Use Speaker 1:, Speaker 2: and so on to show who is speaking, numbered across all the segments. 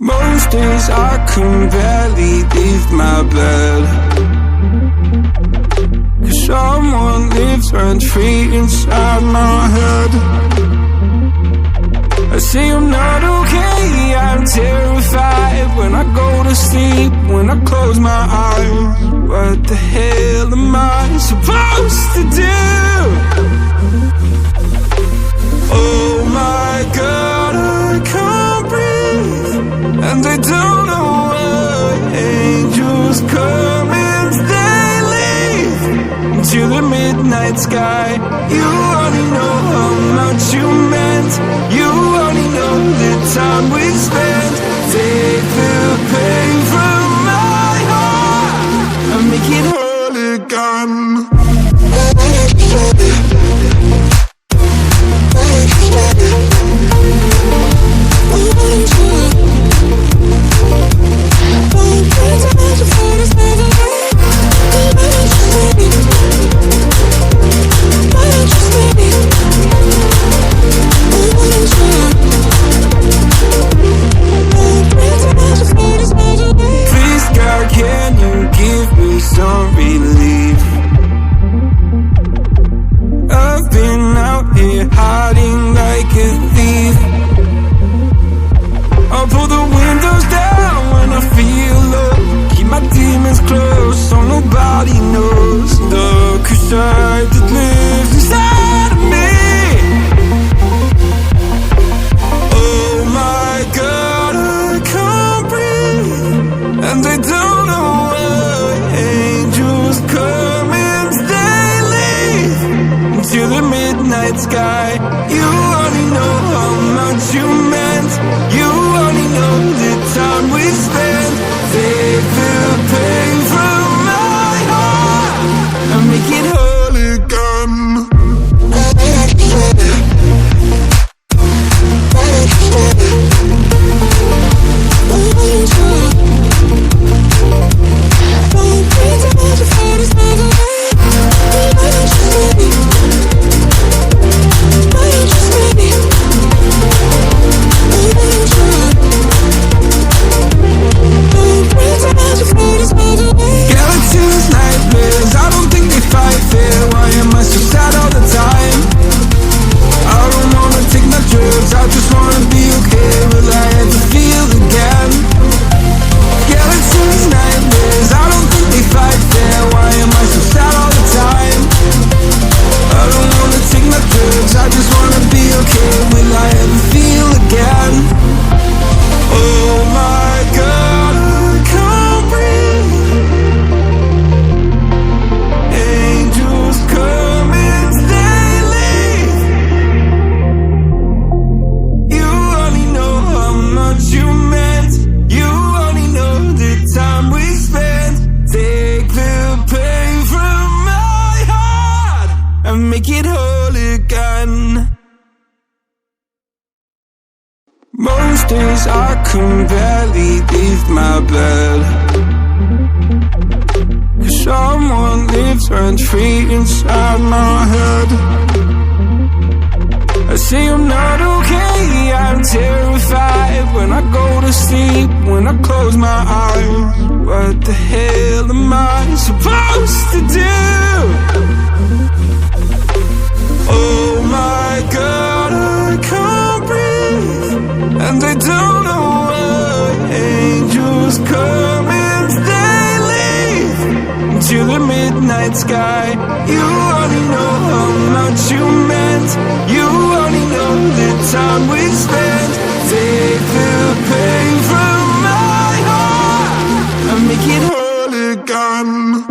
Speaker 1: Most days I can barely leave my bed, 'cause someone lives rent-free inside my head. I say I'm not okay, I'm terrified when I go to sleep, when I close my eyes. What the hell am I supposed to do? Oh my God, I can't breathe, and I don't know why. Angels come and they leave into the midnight sky. You only know how much you meant. You only know the time we spent. Take the pain from my heart and make it whole again. Please God, can you give me some relief? I've been out here hiding like a thief. I'll pull the windows down when I feel low, keep my demons close so nobody knows the crusade that lives inside of me. Oh my God, I can't breathe, and I don't know why. Angels come and they leave into the midnight sky. You only know how much you meant. You only know the time we spent. Take the pain from my heart and make it whole again. Skeletons, nightmares, I don't think they fight fair. Why am I so sad all the time? I don't wanna take my drugs, I just wanna be okay. Will I ever feel again? Skeletons, nightmares, I don't think they fight fair. Why am I so sad all the time? I don't wanna take my drugs, I just wanna be okay. Will I ever feel again? Oh my God, I can't breathe. Angels come and they leave. You only know how much you meant. You only know the time we spent. Take the pain from my heart and make it whole again. Most days I can barely leave my bed, 'cause someone lives rent-free inside my head. I say I'm not okay, I'm terrified when I go to sleep, when I close my eyes. What the hell am I supposed to do? Oh my God, I can't breathe, and I don't know why. Angels come and they leave into the midnight sky. You only know how much you meant. You only know the time we spent. Take the pain from my heart and make it whole again.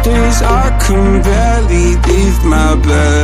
Speaker 1: days I can barely leave my bed.